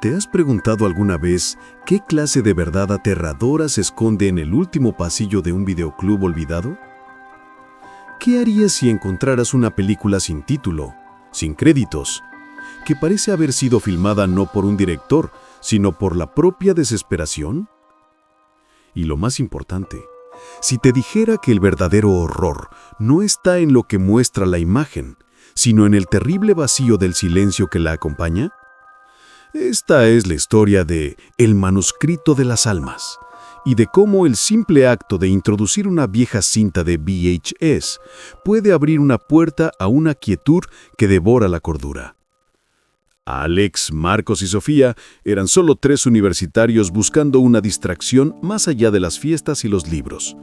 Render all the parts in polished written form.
¿Te has preguntado alguna vez qué clase de verdad aterradora se esconde en el último pasillo de un videoclub olvidado? ¿Qué harías si encontraras una película sin título, sin créditos, que parece haber sido filmada no por un director, sino por la propia desesperación? Y lo más importante, si te dijera que el verdadero horror no está en lo que muestra la imagen, sino en el terrible vacío del silencio que la acompaña. Esta es la historia de El manuscrito de las almas y de cómo el simple acto de introducir una vieja cinta de VHS puede abrir una puerta a una quietud que devora la cordura. Alex, Marcos y Sofía eran solo 3 universitarios buscando una distracción más allá de las fiestas y los libros.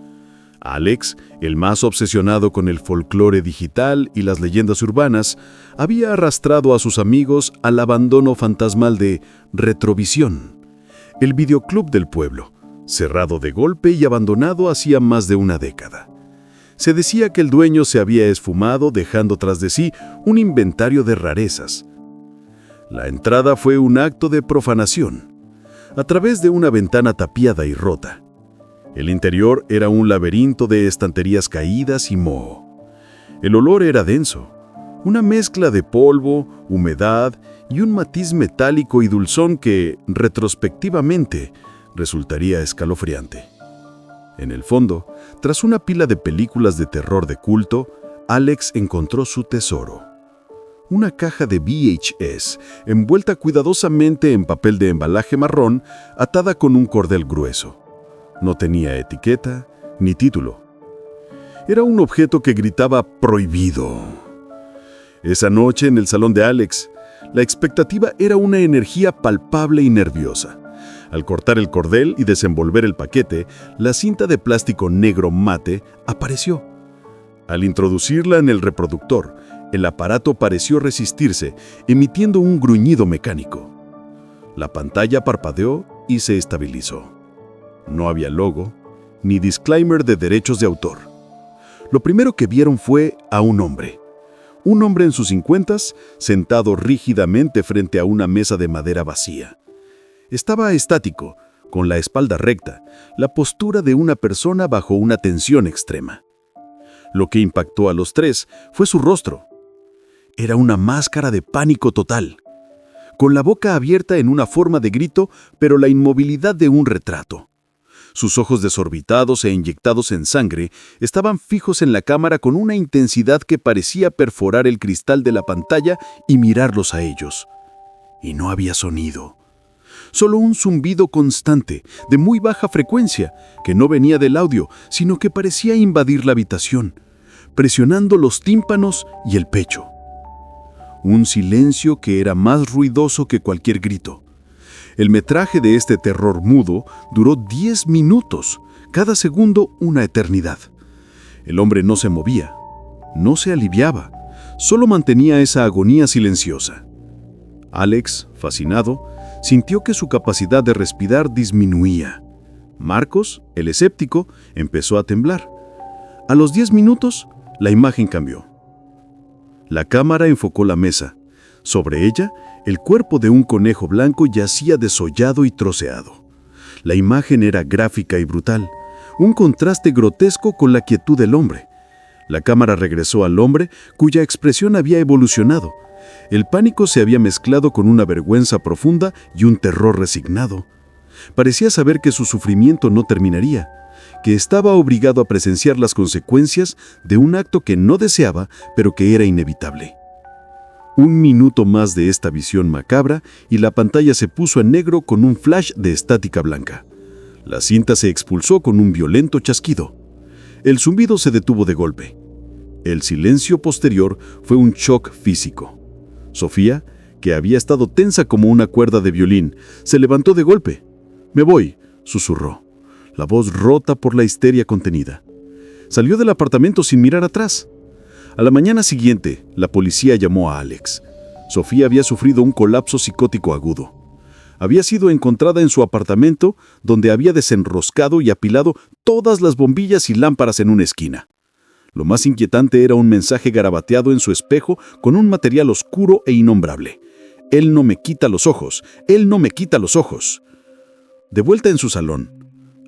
Alex, el más obsesionado con el folclore digital y las leyendas urbanas, había arrastrado a sus amigos al abandono fantasmal de Retrovisión, el videoclub del pueblo, cerrado de golpe y abandonado hacía más de una década. Se decía que el dueño se había esfumado dejando tras de sí un inventario de rarezas. La entrada fue un acto de profanación, a través de una ventana tapiada y rota. El interior era un laberinto de estanterías caídas y moho. El olor era denso, una mezcla de polvo, humedad y un matiz metálico y dulzón que, retrospectivamente, resultaría escalofriante. En el fondo, tras una pila de películas de terror de culto, Alex encontró su tesoro. Una caja de VHS, envuelta cuidadosamente en papel de embalaje marrón, atada con un cordel grueso. No tenía etiqueta ni título. Era un objeto que gritaba prohibido. Esa noche en el salón de Alex, la expectativa era una energía palpable y nerviosa. Al cortar el cordel y desenvolver el paquete, la cinta de plástico negro mate apareció. Al introducirla en el reproductor, el aparato pareció resistirse, emitiendo un gruñido mecánico. La pantalla parpadeó y se estabilizó. No había logo, ni disclaimer de derechos de autor. Lo primero que vieron fue a un hombre en sus 50s, sentado rígidamente frente a una mesa de madera vacía. Estaba estático, con la espalda recta, la postura de una persona bajo una tensión extrema. Lo que impactó a los 3 fue su rostro. Era una máscara de pánico total, con la boca abierta en una forma de grito, pero la inmovilidad de un retrato. Sus ojos desorbitados e inyectados en sangre estaban fijos en la cámara con una intensidad que parecía perforar el cristal de la pantalla y mirarlos a ellos. Y no había sonido. Solo un zumbido constante, de muy baja frecuencia, que no venía del audio, sino que parecía invadir la habitación, presionando los tímpanos y el pecho. Un silencio que era más ruidoso que cualquier grito. El metraje de este terror mudo duró 10 minutos, cada segundo una eternidad. El hombre no se movía, no se aliviaba, solo mantenía esa agonía silenciosa. Alex, fascinado, sintió que su capacidad de respirar disminuía. Marcos, el escéptico, empezó a temblar. A los 10 minutos, la imagen cambió. La cámara enfocó la mesa. Sobre ella, el cuerpo de un conejo blanco yacía desollado y troceado. La imagen era gráfica y brutal, un contraste grotesco con la quietud del hombre. La cámara regresó al hombre, cuya expresión había evolucionado. El pánico se había mezclado con una vergüenza profunda y un terror resignado. Parecía saber que su sufrimiento no terminaría, que estaba obligado a presenciar las consecuencias de un acto que no deseaba, pero que era inevitable. Un minuto más de esta visión macabra y la pantalla se puso en negro con un flash de estática blanca. La cinta se expulsó con un violento chasquido. El zumbido se detuvo de golpe. El silencio posterior fue un shock físico. Sofía, que había estado tensa como una cuerda de violín, se levantó de golpe. «Me voy», susurró, la voz rota por la histeria contenida. Salió del apartamento sin mirar atrás. A la mañana siguiente, la policía llamó a Alex. Sofía había sufrido un colapso psicótico agudo. Había sido encontrada en su apartamento, donde había desenroscado y apilado todas las bombillas y lámparas en una esquina. Lo más inquietante era un mensaje garabateado en su espejo con un material oscuro e innombrable. Él no me quita los ojos. Él no me quita los ojos. De vuelta en su salón,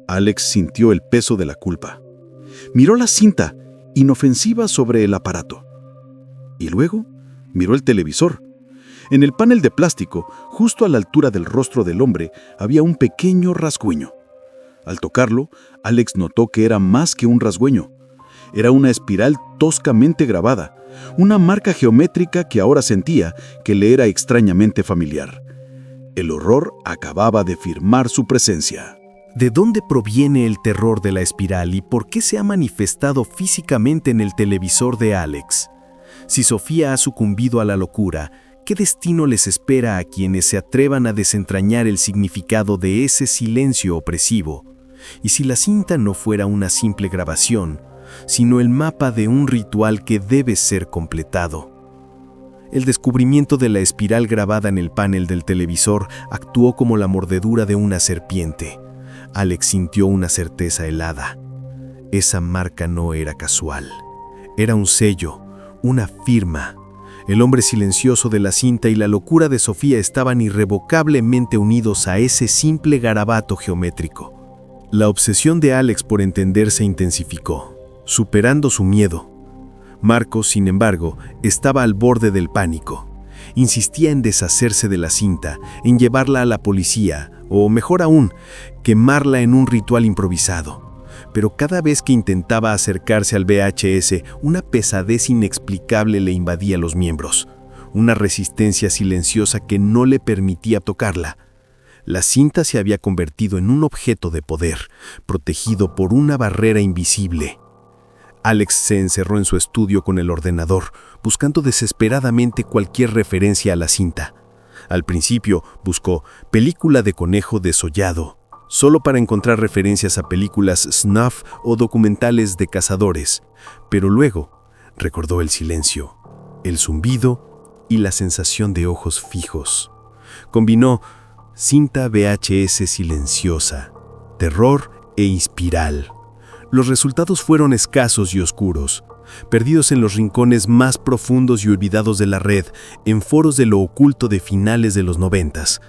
Alex sintió el peso de la culpa. Miró la cinta inofensiva sobre el aparato. Y luego miró el televisor. En el panel de plástico, justo a la altura del rostro del hombre, había un pequeño rasguño. Al tocarlo, Alex notó que era más que un rasguño. Era una espiral toscamente grabada, una marca geométrica que ahora sentía que le era extrañamente familiar. El horror acababa de firmar su presencia. ¿De dónde proviene el terror de la espiral y por qué se ha manifestado físicamente en el televisor de Alex? Si Sofía ha sucumbido a la locura, ¿qué destino les espera a quienes se atrevan a desentrañar el significado de ese silencio opresivo? Y si la cinta no fuera una simple grabación, sino el mapa de un ritual que debe ser completado. El descubrimiento de la espiral grabada en el panel del televisor actuó como la mordedura de una serpiente. Alex sintió una certeza helada. Esa marca no era casual. Era un sello, una firma. El hombre silencioso de la cinta y la locura de Sofía estaban irrevocablemente unidos a ese simple garabato geométrico. La obsesión de Alex por entender se intensificó, superando su miedo. Marcos, sin embargo, estaba al borde del pánico. Insistía en deshacerse de la cinta, en llevarla a la policía, o mejor aún, quemarla en un ritual improvisado. Pero cada vez que intentaba acercarse al VHS, una pesadez inexplicable le invadía los miembros, una resistencia silenciosa que no le permitía tocarla. La cinta se había convertido en un objeto de poder, protegido por una barrera invisible. Alex se encerró en su estudio con el ordenador, buscando desesperadamente cualquier referencia a la cinta. Al principio buscó película de conejo desollado, solo para encontrar referencias a películas snuff o documentales de cazadores, pero luego recordó el silencio, el zumbido y la sensación de ojos fijos. Combinó cinta VHS silenciosa, terror e espiral. Los resultados fueron escasos y oscuros, perdidos en los rincones más profundos y olvidados de la red, en foros de lo oculto de finales de los 90s.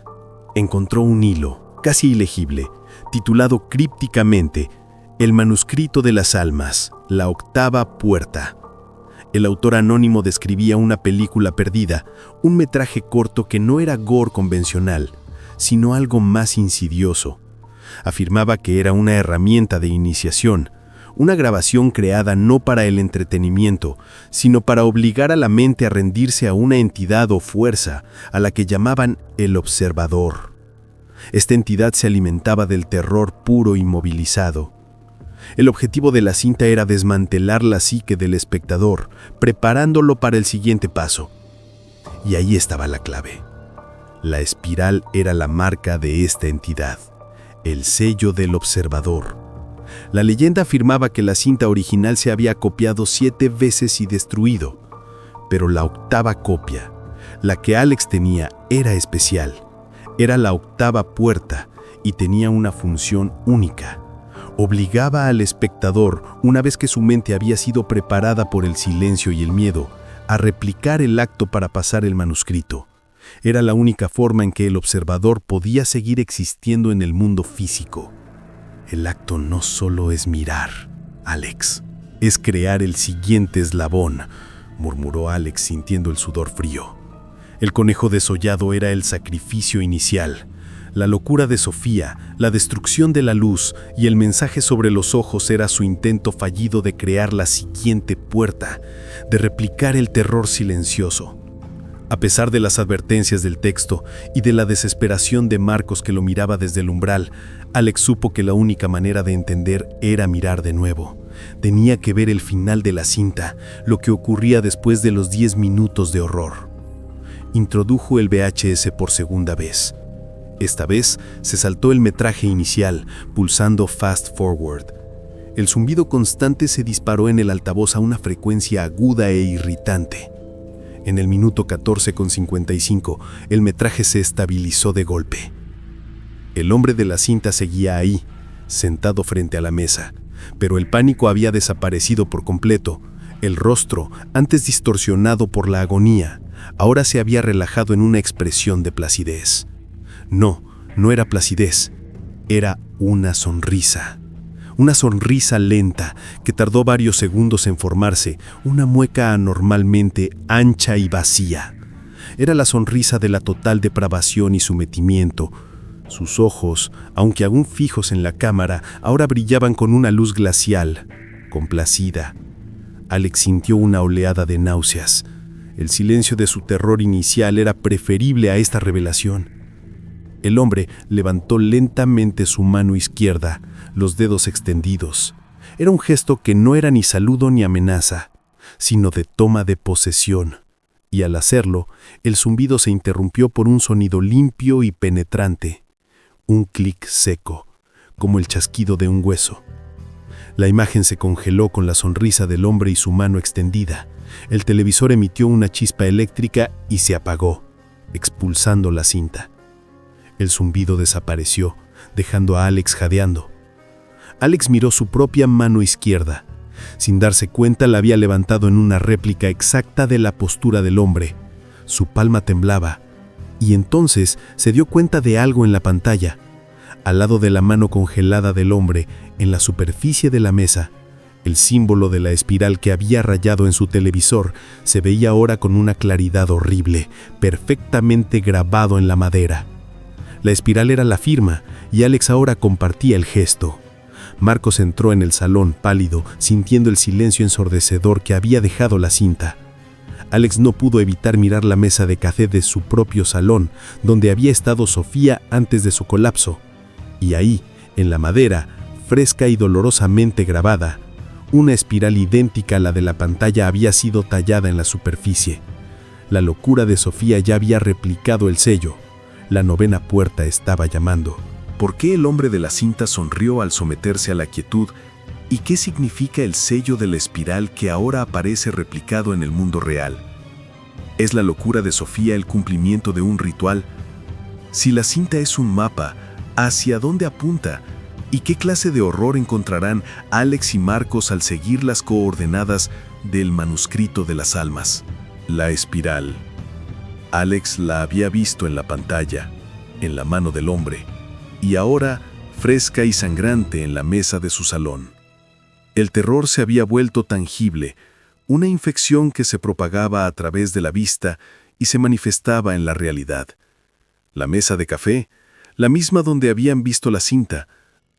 Encontró un hilo, casi ilegible, titulado crípticamente El manuscrito de las almas, la octava puerta. El autor anónimo describía una película perdida, un metraje corto que no era gore convencional, sino algo más insidioso. Afirmaba que era una herramienta de iniciación, una grabación creada no para el entretenimiento, sino para obligar a la mente a rendirse a una entidad o fuerza a la que llamaban el observador. Esta entidad se alimentaba del terror puro y movilizado. El objetivo de la cinta era desmantelar la psique del espectador, preparándolo para el siguiente paso. Y ahí estaba la clave. La espiral era la marca de esta entidad, el sello del observador. La leyenda afirmaba que la cinta original se había copiado 7 veces y destruido, pero la octava copia, la que Alex tenía, era especial. Era la octava puerta y tenía una función única. Obligaba al espectador, una vez que su mente había sido preparada por el silencio y el miedo, a replicar el acto para pasar el manuscrito. Era la única forma en que el observador podía seguir existiendo en el mundo físico. El acto no solo es mirar, Alex, es crear el siguiente eslabón, murmuró Alex sintiendo el sudor frío. El conejo desollado era el sacrificio inicial. La locura de Sofía, la destrucción de la luz y el mensaje sobre los ojos era su intento fallido de crear la siguiente puerta, de replicar el terror silencioso. A pesar de las advertencias del texto y de la desesperación de Marcos que lo miraba desde el umbral, Alex supo que la única manera de entender era mirar de nuevo. Tenía que ver el final de la cinta, lo que ocurría después de los 10 minutos de horror. Introdujo el VHS por segunda vez. Esta vez se saltó el metraje inicial, pulsando Fast Forward. El zumbido constante se disparó en el altavoz a una frecuencia aguda e irritante. En el minuto 14:55, el metraje se estabilizó de golpe. El hombre de la cinta seguía ahí, sentado frente a la mesa, pero el pánico había desaparecido por completo. El rostro, antes distorsionado por la agonía, ahora se había relajado en una expresión de placidez. No, no era placidez, era una sonrisa. Una sonrisa lenta que tardó varios segundos en formarse, una mueca anormalmente ancha y vacía. Era la sonrisa de la total depravación y sometimiento. Sus ojos, aunque aún fijos en la cámara, ahora brillaban con una luz glacial, complacida. Alex sintió una oleada de náuseas. El silencio de su terror inicial era preferible a esta revelación. El hombre levantó lentamente su mano izquierda, los dedos extendidos. Era un gesto que no era ni saludo ni amenaza, sino de toma de posesión. Y al hacerlo, el zumbido se interrumpió por un sonido limpio y penetrante. Un clic seco, como el chasquido de un hueso. La imagen se congeló con la sonrisa del hombre y su mano extendida. El televisor emitió una chispa eléctrica y se apagó, expulsando la cinta. El zumbido desapareció, dejando a Alex jadeando. Alex miró su propia mano izquierda. Sin darse cuenta, la había levantado en una réplica exacta de la postura del hombre. Su palma temblaba, y entonces se dio cuenta de algo en la pantalla. Al lado de la mano congelada del hombre, en la superficie de la mesa, el símbolo de la espiral que había rayado en su televisor se veía ahora con una claridad horrible, perfectamente grabado en la madera. La espiral era la firma, y Alex ahora compartía el gesto. Marcos entró en el salón, pálido, sintiendo el silencio ensordecedor que había dejado la cinta. Alex no pudo evitar mirar la mesa de café de su propio salón, donde había estado Sofía antes de su colapso. Y ahí, en la madera, fresca y dolorosamente grabada, una espiral idéntica a la de la pantalla había sido tallada en la superficie. La locura de Sofía ya había replicado el sello. La novena puerta estaba llamando. ¿Por qué el hombre de la cinta sonrió al someterse a la quietud? ¿Y qué significa el sello de la espiral que ahora aparece replicado en el mundo real? ¿Es la locura de Sofía el cumplimiento de un ritual? Si la cinta es un mapa, ¿hacia dónde apunta? ¿Y qué clase de horror encontrarán Alex y Marcos al seguir las coordenadas del manuscrito de las almas? La espiral. Alex la había visto en la pantalla, en la mano del hombre, y ahora fresca y sangrante en la mesa de su salón. El terror se había vuelto tangible, una infección que se propagaba a través de la vista y se manifestaba en la realidad. La mesa de café, la misma donde habían visto la cinta,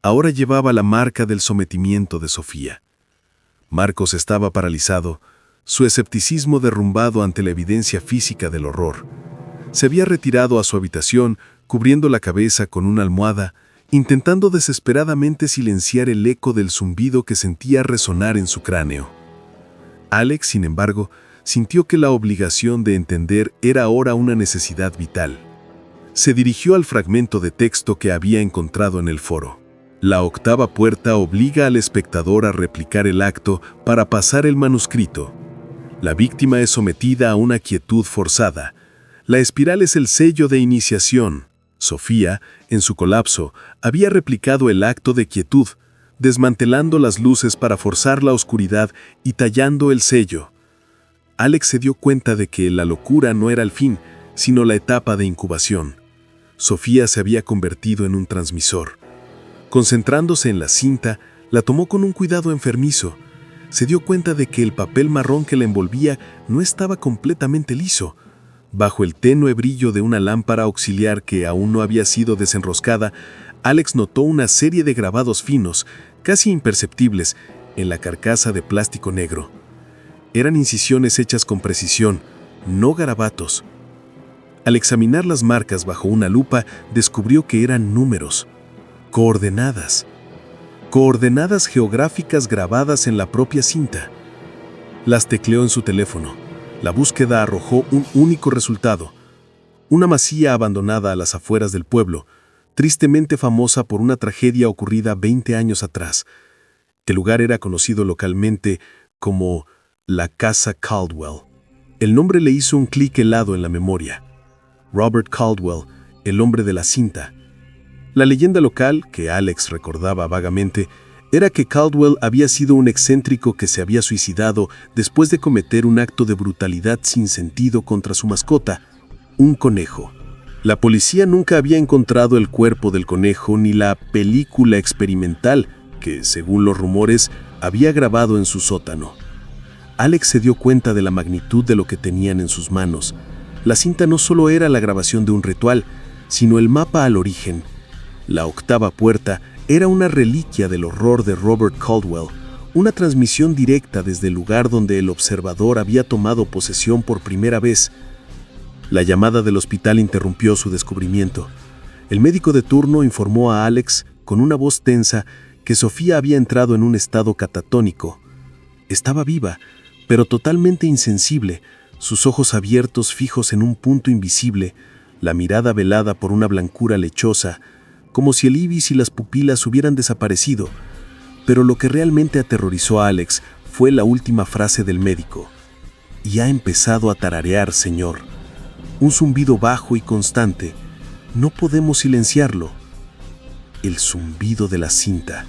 ahora llevaba la marca del sometimiento de Sofía. Marcos estaba paralizado, su escepticismo derrumbado ante la evidencia física del horror. Se había retirado a su habitación, cubriendo la cabeza con una almohada, intentando desesperadamente silenciar el eco del zumbido que sentía resonar en su cráneo. Alex, sin embargo, sintió que la obligación de entender era ahora una necesidad vital. Se dirigió al fragmento de texto que había encontrado en el foro. La octava puerta obliga al espectador a replicar el acto para pasar el manuscrito. La víctima es sometida a una quietud forzada. La espiral es el sello de iniciación. Sofía, en su colapso, había replicado el acto de quietud, desmantelando las luces para forzar la oscuridad y tallando el sello. Alex se dio cuenta de que la locura no era el fin, sino la etapa de incubación. Sofía se había convertido en un transmisor. Concentrándose en la cinta, la tomó con un cuidado enfermizo. Se dio cuenta de que el papel marrón que la envolvía no estaba completamente liso. Bajo el tenue brillo de una lámpara auxiliar que aún no había sido desenroscada, Alex notó una serie de grabados finos, casi imperceptibles, en la carcasa de plástico negro. Eran incisiones hechas con precisión, no garabatos. Al examinar las marcas bajo una lupa, descubrió que eran números, coordenadas geográficas grabadas en la propia cinta. Las tecleó en su teléfono. La búsqueda arrojó un único resultado: una masía abandonada a las afueras del pueblo, tristemente famosa por una tragedia ocurrida 20 años atrás. El lugar era conocido localmente como la Casa Caldwell. El nombre le hizo un clic helado en la memoria. Robert Caldwell, el hombre de la cinta. La leyenda local, que Alex recordaba vagamente, era que Caldwell había sido un excéntrico que se había suicidado después de cometer un acto de brutalidad sin sentido contra su mascota, un conejo. La policía nunca había encontrado el cuerpo del conejo ni la película experimental que, según los rumores, había grabado en su sótano. Alex se dio cuenta de la magnitud de lo que tenían en sus manos. La cinta no solo era la grabación de un ritual, sino el mapa al origen. La octava puerta era una reliquia del horror de Robert Caldwell, una transmisión directa desde el lugar donde el observador había tomado posesión por primera vez. La llamada del hospital interrumpió su descubrimiento. El médico de turno informó a Alex, con una voz tensa, que Sofía había entrado en un estado catatónico. Estaba viva, pero totalmente insensible, sus ojos abiertos fijos en un punto invisible, la mirada velada por una blancura lechosa, como si el iris y las pupilas hubieran desaparecido. Pero lo que realmente aterrorizó a Alex fue la última frase del médico. Y ha empezado a tararear, señor. Un zumbido bajo y constante. No podemos silenciarlo. El zumbido de la cinta.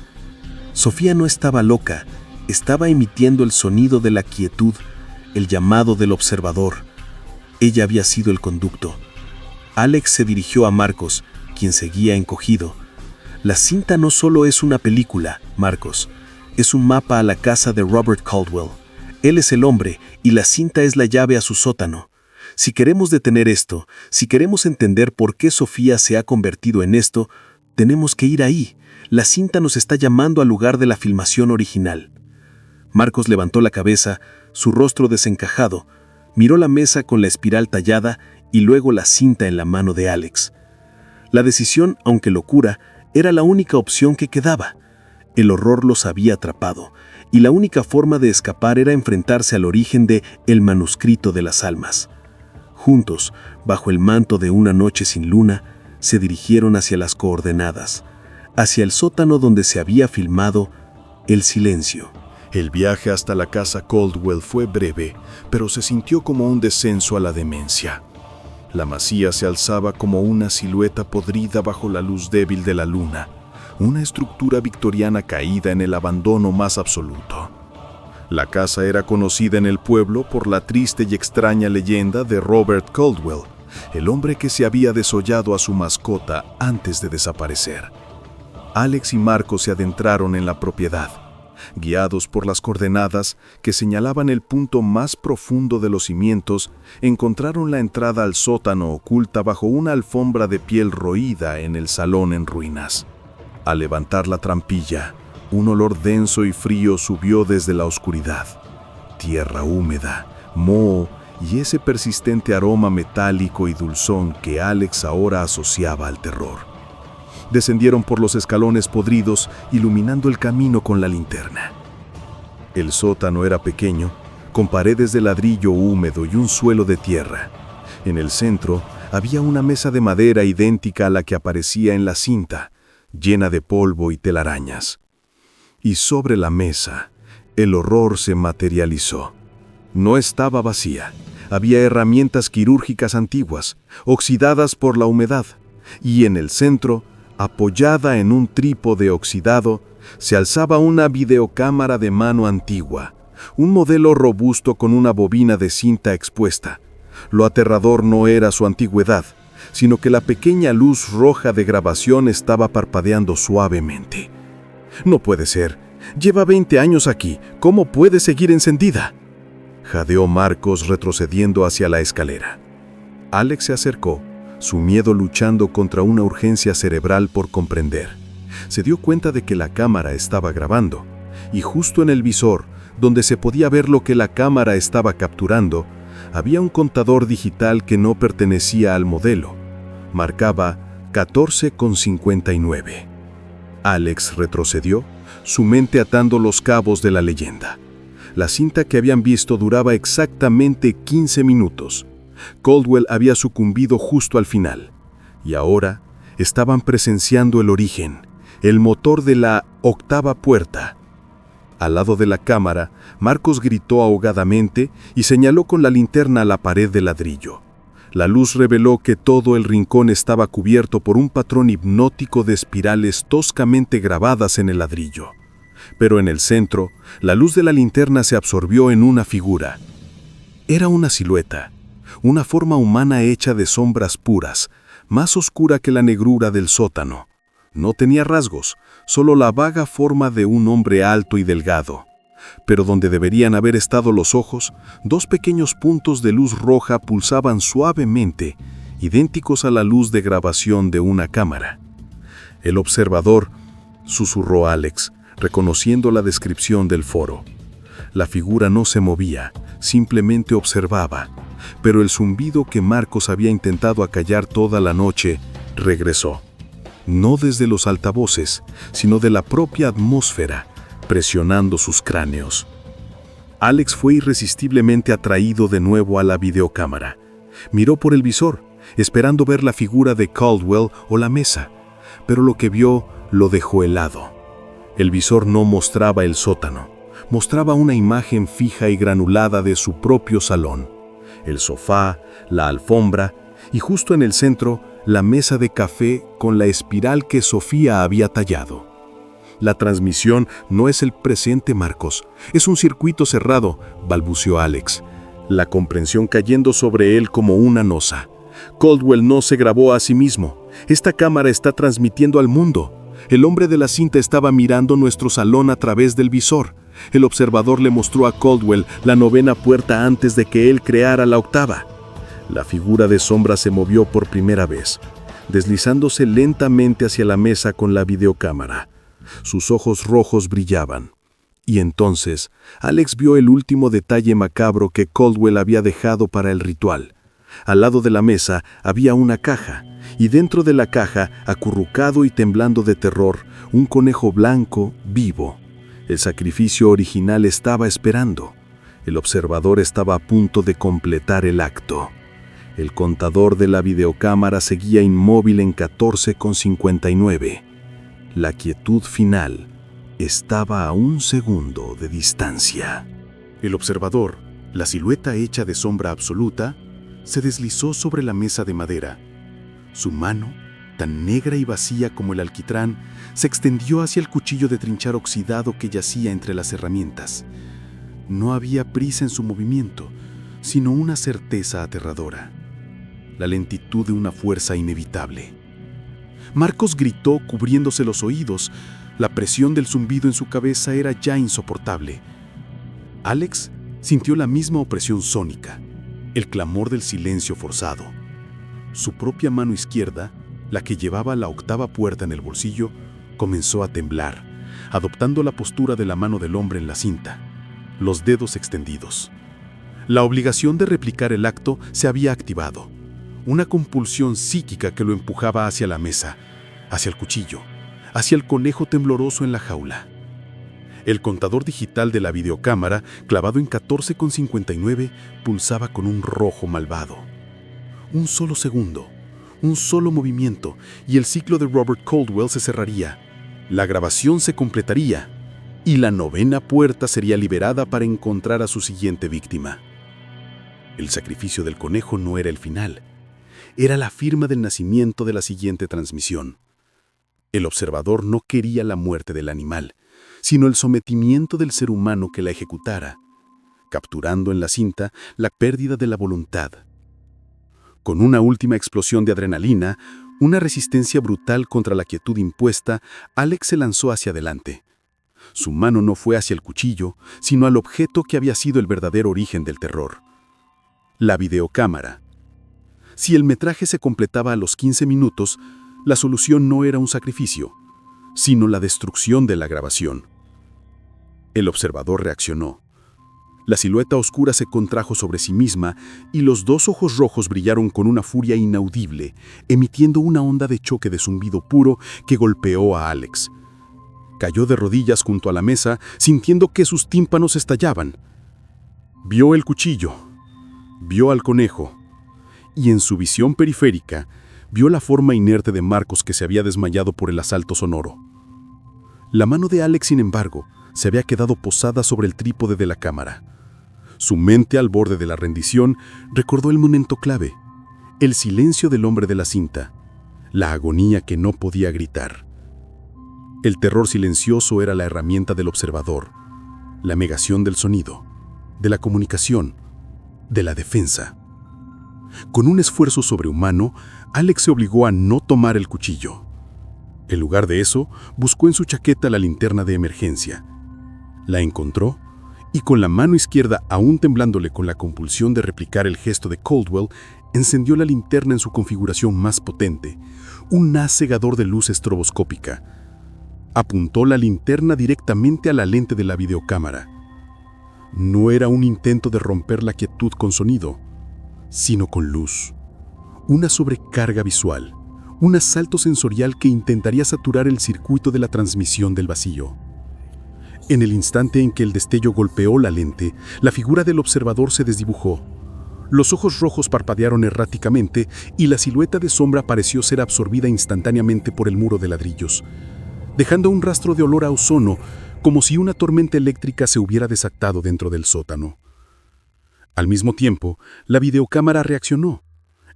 Sofía no estaba loca, estaba emitiendo el sonido de la quietud, el llamado del observador. Ella había sido el conducto. Alex se dirigió a Marcos, quien seguía encogido. La cinta no solo es una película, Marcos, es un mapa a la casa de Robert Caldwell. Él es el hombre y la cinta es la llave a su sótano. Si queremos detener esto, si queremos entender por qué Sofía se ha convertido en esto, tenemos que ir ahí. La cinta nos está llamando al lugar de la filmación original. Marcos levantó la cabeza, su rostro desencajado, miró la mesa con la espiral tallada y luego la cinta en la mano de Alex. La decisión, aunque locura, era la única opción que quedaba. El horror los había atrapado, y la única forma de escapar era enfrentarse al origen de El manuscrito de las almas. Juntos, bajo el manto de una noche sin luna, se dirigieron hacia las coordenadas, hacia el sótano donde se había filmado El silencio. El viaje hasta la casa Caldwell fue breve, pero se sintió como un descenso a la demencia. La masía se alzaba como una silueta podrida bajo la luz débil de la luna, una estructura victoriana caída en el abandono más absoluto. La casa era conocida en el pueblo por la triste y extraña leyenda de Robert Caldwell, el hombre que se había desollado a su mascota antes de desaparecer. Alex y Marcos se adentraron en la propiedad, guiados por las coordenadas que señalaban el punto más profundo de los cimientos. Encontraron la entrada al sótano oculta bajo una alfombra de piel roída en el salón en ruinas. Al levantar la trampilla, un olor denso y frío subió desde la oscuridad. Tierra húmeda, moho y ese persistente aroma metálico y dulzón que Alex ahora asociaba al terror. Descendieron por los escalones podridos, iluminando el camino con la linterna. El sótano era pequeño, con paredes de ladrillo húmedo y un suelo de tierra. En el centro había una mesa de madera idéntica a la que aparecía en la cinta, llena de polvo y telarañas. Y sobre la mesa, el horror se materializó. No estaba vacía. Había herramientas quirúrgicas antiguas, oxidadas por la humedad, y en el centro, apoyada en un trípode oxidado, se alzaba una videocámara de mano antigua, un modelo robusto con una bobina de cinta expuesta. Lo aterrador no era su antigüedad, sino que la pequeña luz roja de grabación estaba parpadeando suavemente. «No puede ser. Lleva 20 años aquí. ¿Cómo puede seguir encendida?», jadeó Marcos retrocediendo hacia la escalera. Alex se acercó, su miedo luchando contra una urgencia cerebral por comprender. Se dio cuenta de que la cámara estaba grabando, y justo en el visor, donde se podía ver lo que la cámara estaba capturando, había un contador digital que no pertenecía al modelo. Marcaba 14,59. Alex retrocedió, su mente atando los cabos de la leyenda. La cinta que habían visto duraba exactamente 15 minutos. Caldwell había sucumbido justo al final, y ahora estaban presenciando el origen, el motor de la octava puerta. Al lado de la cámara, Marcos gritó ahogadamente y señaló con la linterna a la pared de ladrillo. La luz reveló que todo el rincón estaba cubierto por un patrón hipnótico de espirales toscamente grabadas en el ladrillo. Pero en el centro, la luz de la linterna se absorbió en una figura. Era una silueta, una forma humana hecha de sombras puras, más oscura que la negrura del sótano. No tenía rasgos, solo la vaga forma de un hombre alto y delgado. Pero donde deberían haber estado los ojos, dos pequeños puntos de luz roja pulsaban suavemente, idénticos a la luz de grabación de una cámara. El observador, susurró Alex, reconociendo la descripción del foro. La figura no se movía, simplemente observaba, pero el zumbido que Marcos había intentado acallar toda la noche regresó. No desde los altavoces, sino de la propia atmósfera, presionando sus cráneos. Alex fue irresistiblemente atraído de nuevo a la videocámara. Miró por el visor, esperando ver la figura de Caldwell o la mesa, pero lo que vio lo dejó helado. El visor no mostraba el sótano, mostraba una imagen fija y granulada de su propio salón. El sofá, la alfombra y justo en el centro, la mesa de café con la espiral que Sofía había tallado. La transmisión no es el presente, Marcos, es un circuito cerrado, balbuceó Alex, la comprensión cayendo sobre él como una nosa. Caldwell no se grabó a sí mismo. Esta cámara está transmitiendo al mundo. El hombre de la cinta estaba mirando nuestro salón a través del visor. El observador le mostró a Caldwell la 9ª puerta antes de que él creara la 8ª. La figura de sombra se movió por primera vez, deslizándose lentamente hacia la mesa con la videocámara. Sus ojos rojos brillaban. Y entonces, Alex vio el último detalle macabro que Caldwell había dejado para el ritual. Al lado de la mesa había una caja, y dentro de la caja, acurrucado y temblando de terror, un conejo blanco, vivo. El sacrificio original estaba esperando. El observador estaba a punto de completar el acto. El contador de la videocámara seguía inmóvil en 14:59. La quietud final estaba a 1 segundo de distancia. El observador, la silueta hecha de sombra absoluta, se deslizó sobre la mesa de madera. Su mano, tan negra y vacía como el alquitrán, se extendió hacia el cuchillo de trinchar oxidado que yacía entre las herramientas. No había prisa en su movimiento, sino una certeza aterradora. La lentitud de una fuerza inevitable. Marcos gritó cubriéndose los oídos. La presión del zumbido en su cabeza era ya insoportable. Alex sintió la misma opresión sónica, el clamor del silencio forzado. Su propia mano izquierda, la que llevaba la 8ª puerta en el bolsillo, comenzó a temblar, adoptando la postura de la mano del hombre en la cinta, los dedos extendidos. La obligación de replicar el acto se había activado. Una compulsión psíquica que lo empujaba hacia la mesa, hacia el cuchillo, hacia el conejo tembloroso en la jaula. El contador digital de la videocámara, clavado en 14:59, pulsaba con un rojo malvado. Un solo segundo, un solo movimiento, y el ciclo de Robert Caldwell se cerraría. La grabación se completaría, y la 9ª puerta sería liberada para encontrar a su siguiente víctima. El sacrificio del conejo no era el final. Era la firma del nacimiento de la siguiente transmisión. El observador no quería la muerte del animal, sino el sometimiento del ser humano que la ejecutara, capturando en la cinta la pérdida de la voluntad. Con una última explosión de adrenalina, una resistencia brutal contra la quietud impuesta, Alex se lanzó hacia adelante. Su mano no fue hacia el cuchillo, sino al objeto que había sido el verdadero origen del terror. La videocámara. Si el metraje se completaba a los 15 minutos, la solución no era un sacrificio, sino la destrucción de la grabación. El observador reaccionó. La silueta oscura se contrajo sobre sí misma y los dos ojos rojos brillaron con una furia inaudible, emitiendo una onda de choque de zumbido puro que golpeó a Alex. Cayó de rodillas junto a la mesa, sintiendo que sus tímpanos estallaban. Vio el cuchillo, vio al conejo, y en su visión periférica vio la forma inerte de Marcos que se había desmayado por el asalto sonoro. La mano de Alex, sin embargo, se había quedado posada sobre el trípode de la cámara. Su mente, al borde de la rendición, recordó el momento clave, el silencio del hombre de la cinta, la agonía que no podía gritar. El terror silencioso era la herramienta del observador, la negación del sonido, de la comunicación, de la defensa. Con un esfuerzo sobrehumano, Alex se obligó a no tomar el cuchillo. En lugar de eso, buscó en su chaqueta la linterna de emergencia. La encontró y con la mano izquierda, aún temblándole con la compulsión de replicar el gesto de Caldwell, encendió la linterna en su configuración más potente, un haz cegador de luz estroboscópica. Apuntó la linterna directamente a la lente de la videocámara. No era un intento de romper la quietud con sonido, sino con luz. Una sobrecarga visual, un asalto sensorial que intentaría saturar el circuito de la transmisión del vacío. En el instante en que el destello golpeó la lente, la figura del observador se desdibujó. Los ojos rojos parpadearon erráticamente y la silueta de sombra pareció ser absorbida instantáneamente por el muro de ladrillos, dejando un rastro de olor a ozono, como si una tormenta eléctrica se hubiera desatado dentro del sótano. Al mismo tiempo, la videocámara reaccionó.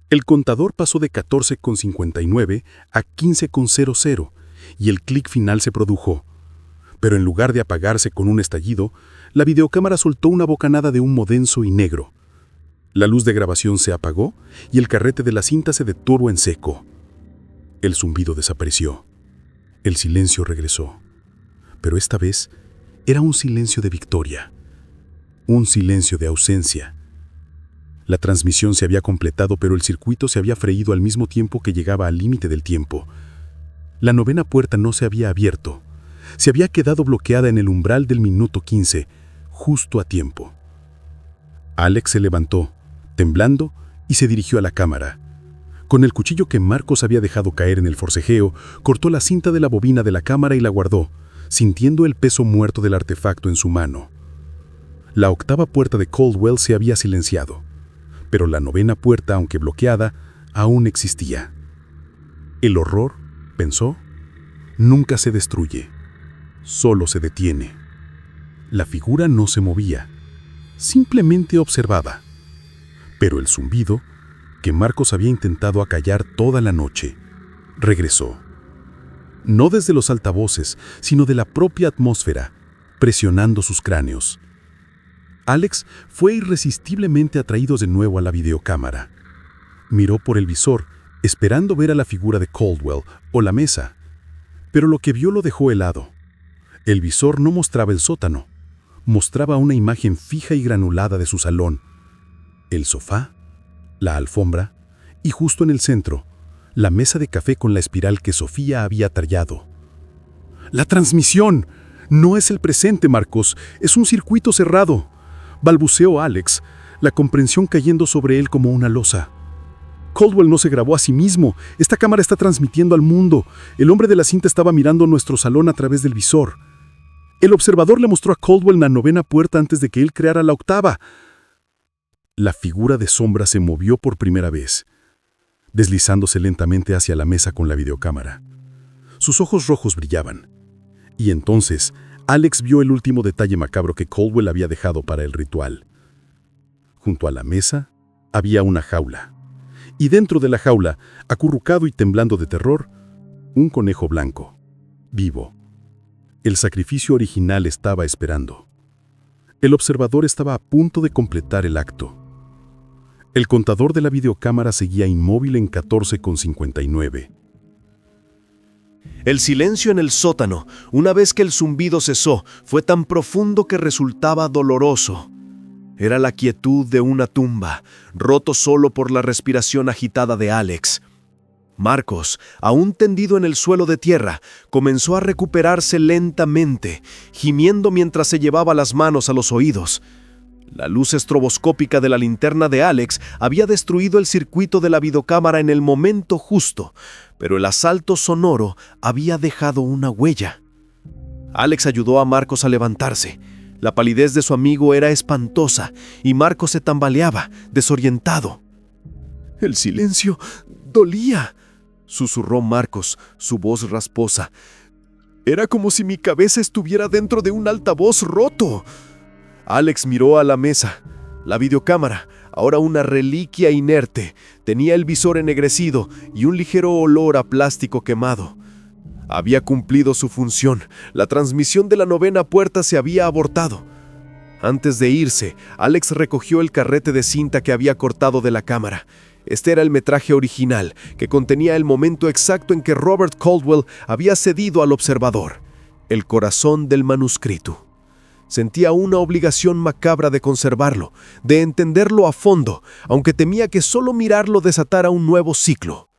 El contador pasó de 14,59 a 15,00 y el clic final se produjo. Pero en lugar de apagarse con un estallido, la videocámara soltó una bocanada de humo denso y negro. La luz de grabación se apagó y el carrete de la cinta se detuvo en seco. El zumbido desapareció. El silencio regresó. Pero esta vez era un silencio de victoria. Un silencio de ausencia. La transmisión se había completado, pero el circuito se había freído al mismo tiempo que llegaba al límite del tiempo. La novena puerta no se había abierto. Se había quedado bloqueada en el umbral del minuto 15, justo a tiempo. Alex se levantó, temblando, y se dirigió a la cámara. Con el cuchillo que Marcos había dejado caer en el forcejeo, cortó la cinta de la bobina de la cámara y la guardó, sintiendo el peso muerto del artefacto en su mano. La octava puerta de Caldwell se había silenciado, pero la novena puerta, aunque bloqueada, aún existía. El horror, pensó, nunca se destruye, solo se detiene. La figura no se movía, simplemente observaba. Pero el zumbido, que Marcos había intentado acallar toda la noche, regresó. No desde los altavoces, sino de la propia atmósfera, presionando sus cráneos. Alex fue irresistiblemente atraído de nuevo a la videocámara. Miró por el visor, esperando ver a la figura de Caldwell o la mesa, pero lo que vio lo dejó helado. El visor no mostraba el sótano, mostraba una imagen fija y granulada de su salón, el sofá, la alfombra y justo en el centro, la mesa de café con la espiral que Sofía había tallado. ¡La transmisión! No es el presente, Marcos, es un circuito cerrado, balbuceó Alex, la comprensión cayendo sobre él como una losa. Caldwell no se grabó a sí mismo, esta cámara está transmitiendo al mundo. El hombre de la cinta estaba mirando nuestro salón a través del visor. El observador le mostró a Caldwell la novena puerta antes de que él creara la octava. La figura de sombra se movió por primera vez, deslizándose lentamente hacia la mesa con la videocámara. Sus ojos rojos brillaban. Y entonces, Alex vio el último detalle macabro que Caldwell había dejado para el ritual. Junto a la mesa había una jaula. Y dentro de la jaula, acurrucado y temblando de terror, un conejo blanco, vivo. El sacrificio original estaba esperando. El observador estaba a punto de completar el acto. El contador de la videocámara seguía inmóvil en 14,59. El silencio en el sótano, una vez que el zumbido cesó, fue tan profundo que resultaba doloroso. Era la quietud de una tumba, roto solo por la respiración agitada de Alex. Marcos, aún tendido en el suelo de tierra, comenzó a recuperarse lentamente, gimiendo mientras se llevaba las manos a los oídos. La luz estroboscópica de la linterna de Alex había destruido el circuito de la videocámara en el momento justo, pero el asalto sonoro había dejado una huella. Alex ayudó a Marcos a levantarse. La palidez de su amigo era espantosa y Marcos se tambaleaba, desorientado. «El silencio dolía», susurró Marcos, su voz rasposa. «Era como si mi cabeza estuviera dentro de un altavoz roto». Alex miró a la mesa. La videocámara, ahora una reliquia inerte, tenía el visor ennegrecido y un ligero olor a plástico quemado. Había cumplido su función. La transmisión de la novena puerta se había abortado. Antes de irse, Alex recogió el carrete de cinta que había cortado de la cámara. Este era el metraje original, que contenía el momento exacto en que Robert Caldwell había cedido al observador, el corazón del manuscrito. Sentía una obligación macabra de conservarlo, de entenderlo a fondo, aunque temía que solo mirarlo desatara un nuevo ciclo.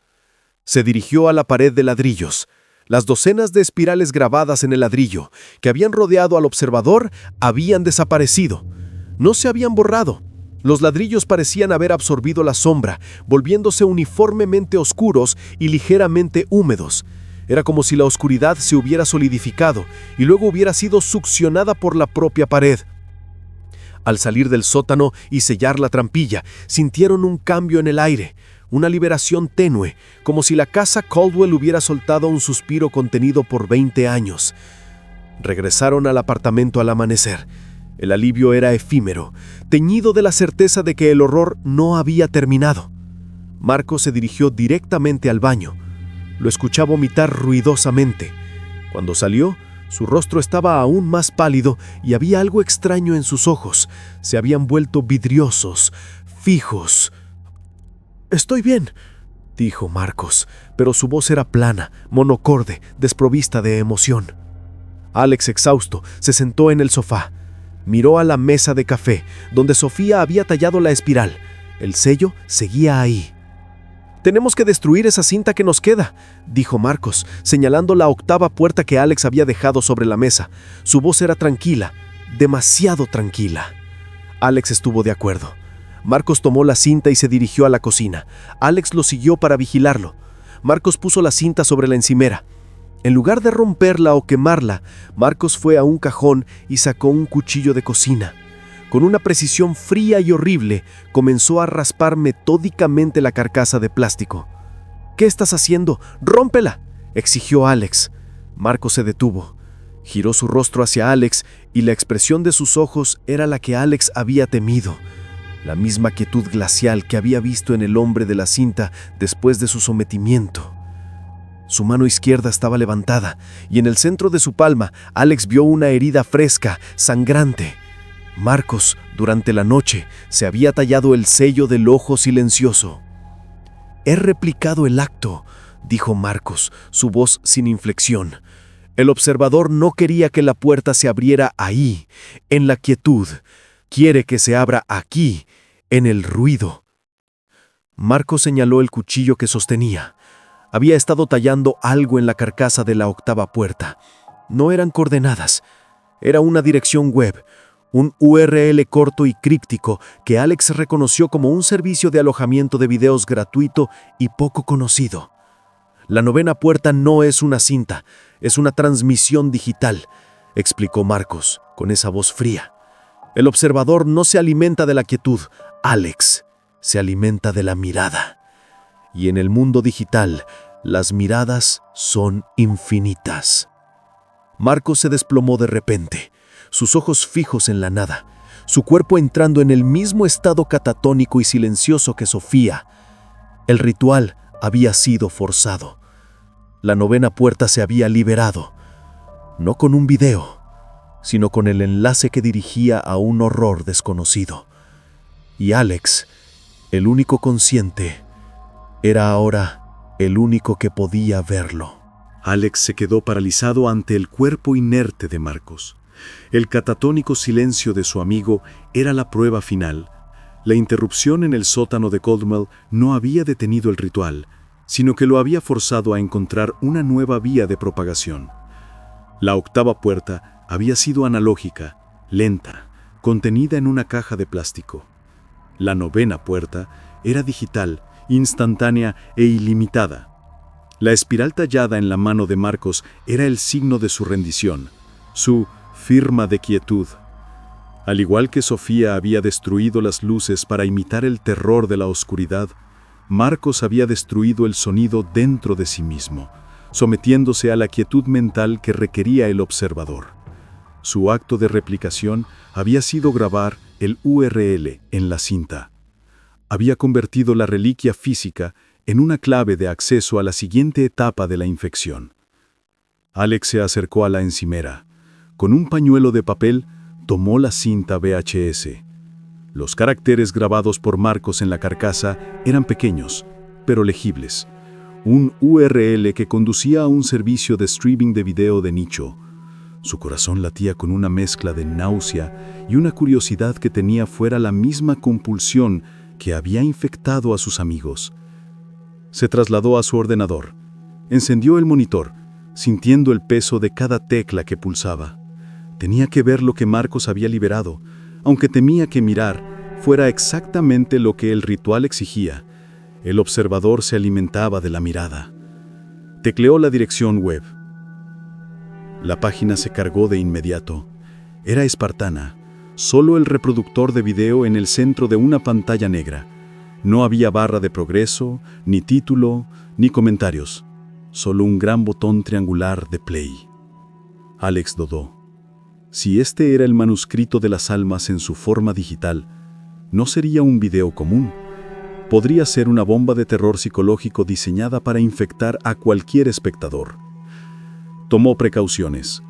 Se dirigió a la pared de ladrillos. Las docenas de espirales grabadas en el ladrillo que habían rodeado al observador habían desaparecido. No se habían borrado. Los ladrillos parecían haber absorbido la sombra, volviéndose uniformemente oscuros y ligeramente húmedos. Era como si la oscuridad se hubiera solidificado y luego hubiera sido succionada por la propia pared. Al salir del sótano y sellar la trampilla, sintieron un cambio en el aire, una liberación tenue, como si la casa Caldwell hubiera soltado un suspiro contenido por 20 años. Regresaron al apartamento al amanecer. El alivio era efímero, teñido de la certeza de que el horror no había terminado. Marcos se dirigió directamente al baño. Lo escuchaba vomitar ruidosamente. Cuando salió, su rostro estaba aún más pálido y había algo extraño en sus ojos. Se habían vuelto vidriosos, fijos. «Estoy bien», dijo Marcos, pero su voz era plana, monocorde, desprovista de emoción. Alex, exhausto, se sentó en el sofá. Miró a la mesa de café, donde Sofía había tallado la espiral. El sello seguía ahí. «Tenemos que destruir esa cinta que nos queda», dijo Marcos, señalando la octava puerta que Alex había dejado sobre la mesa. Su voz era tranquila, demasiado tranquila. Alex estuvo de acuerdo. Marcos tomó la cinta y se dirigió a la cocina. Alex lo siguió para vigilarlo. Marcos puso la cinta sobre la encimera. En lugar de romperla o quemarla, Marcos fue a un cajón y sacó un cuchillo de cocina. Con una precisión fría y horrible, comenzó a raspar metódicamente la carcasa de plástico. «¿Qué estás haciendo? ¡Rómpela!», exigió Alex. Marcos se detuvo. Giró su rostro hacia Alex y la expresión de sus ojos era la que Alex había temido. La misma quietud glacial que había visto en el hombre de la cinta después de su sometimiento. Su mano izquierda estaba levantada y en el centro de su palma Alex vio una herida fresca, sangrante. Marcos, durante la noche, se había tallado el sello del ojo silencioso. «He replicado el acto», dijo Marcos, su voz sin inflexión. El observador no quería que la puerta se abriera ahí, en la quietud. Quiere que se abra aquí, en el ruido. Marcos señaló el cuchillo que sostenía. Había estado tallando algo en la carcasa de la octava puerta. No eran coordenadas. Era una dirección web, un URL corto y críptico que Alex reconoció como un servicio de alojamiento de videos gratuito y poco conocido. La novena puerta no es una cinta, es una transmisión digital, explicó Marcos con esa voz fría. El observador no se alimenta de la quietud, Alex se alimenta de la mirada. Y en el mundo digital, las miradas son infinitas. Marcos se desplomó de repente, sus ojos fijos en la nada, su cuerpo entrando en el mismo estado catatónico y silencioso que Sofía. El ritual había sido forzado. La novena puerta se había liberado, no con un video, sino con el enlace que dirigía a un horror desconocido. Y Alex, el único consciente, era ahora el único que podía verlo. Alex se quedó paralizado ante el cuerpo inerte de Marcos. El catatónico silencio de su amigo era la prueba final. La interrupción en el sótano de Caldwell no había detenido el ritual, sino que lo había forzado a encontrar una nueva vía de propagación. La octava puerta había sido analógica, lenta, contenida en una caja de plástico. La novena puerta era digital, instantánea e ilimitada. La espiral tallada en la mano de Marcos era el signo de su rendición, su firma de quietud. Al igual que Sofía había destruido las luces para imitar el terror de la oscuridad, Marcos había destruido el sonido dentro de sí mismo, sometiéndose a la quietud mental que requería el observador. Su acto de replicación había sido grabar el URL en la cinta. Había convertido la reliquia física en una clave de acceso a la siguiente etapa de la infección. Alex se acercó a la encimera. Con un pañuelo de papel, tomó la cinta VHS. Los caracteres grabados por Marcos en la carcasa eran pequeños, pero legibles. Un URL que conducía a un servicio de streaming de video de nicho. Su corazón latía con una mezcla de náusea y una curiosidad que tenía fuera la misma compulsión que había infectado a sus amigos. Se trasladó a su ordenador. Encendió el monitor, sintiendo el peso de cada tecla que pulsaba. Tenía que ver lo que Marcos había liberado, aunque temía que mirar fuera exactamente lo que el ritual exigía. El observador se alimentaba de la mirada. Tecleó la dirección web. La página se cargó de inmediato. Era espartana, solo el reproductor de video en el centro de una pantalla negra. No había barra de progreso, ni título, ni comentarios. Solo un gran botón triangular de play. Alex dudó. Si este era el manuscrito de las almas en su forma digital, no sería un video común. Podría ser una bomba de terror psicológico diseñada para infectar a cualquier espectador. Tomó precauciones.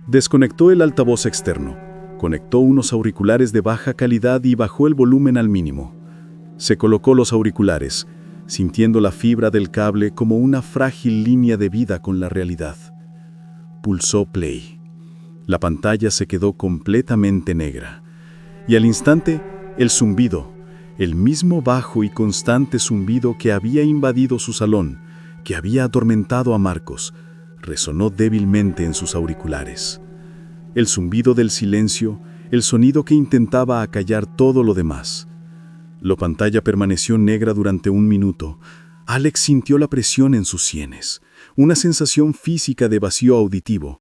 Desconectó el altavoz externo, conectó unos auriculares de baja calidad y bajó el volumen al mínimo. Se colocó los auriculares, sintiendo la fibra del cable como una frágil línea de vida con la realidad. Pulsó play. La pantalla se quedó completamente negra. Y al instante, el zumbido, el mismo bajo y constante zumbido que había invadido su salón, que había atormentado a Marcos, resonó débilmente en sus auriculares. El zumbido del silencio, el sonido que intentaba acallar todo lo demás. La pantalla permaneció negra durante 1 minuto. Alex sintió la presión en sus sienes, una sensación física de vacío auditivo.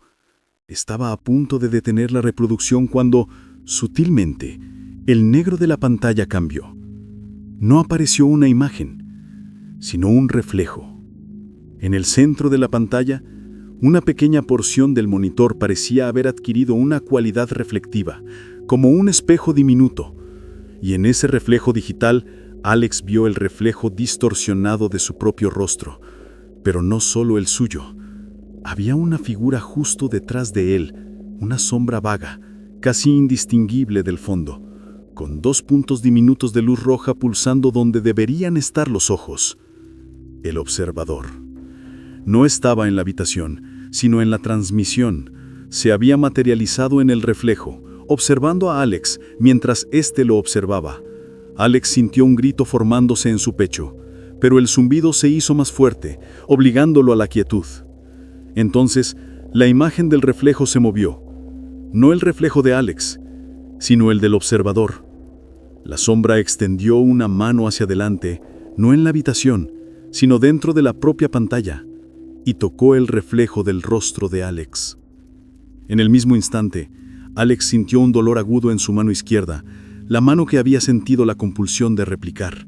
Estaba a punto de detener la reproducción cuando, sutilmente, el negro de la pantalla cambió. No apareció una imagen, sino un reflejo. En el centro de la pantalla, una pequeña porción del monitor parecía haber adquirido una cualidad reflectiva, como un espejo diminuto. Y en ese reflejo digital, Alex vio el reflejo distorsionado de su propio rostro, pero no solo el suyo. Había una figura justo detrás de él, una sombra vaga, casi indistinguible del fondo, con 2 puntos diminutos de luz roja pulsando donde deberían estar los ojos. El observador. No estaba en la habitación, sino en la transmisión. Se había materializado en el reflejo, observando a Alex mientras éste lo observaba. Alex sintió un grito formándose en su pecho, pero el zumbido se hizo más fuerte, obligándolo a la quietud. Entonces, la imagen del reflejo se movió. No el reflejo de Alex, sino el del observador. La sombra extendió una mano hacia adelante, no en la habitación, sino dentro de la propia pantalla, y tocó el reflejo del rostro de Alex. En el mismo instante, Alex sintió un dolor agudo en su mano izquierda, la mano que había sentido la compulsión de replicar.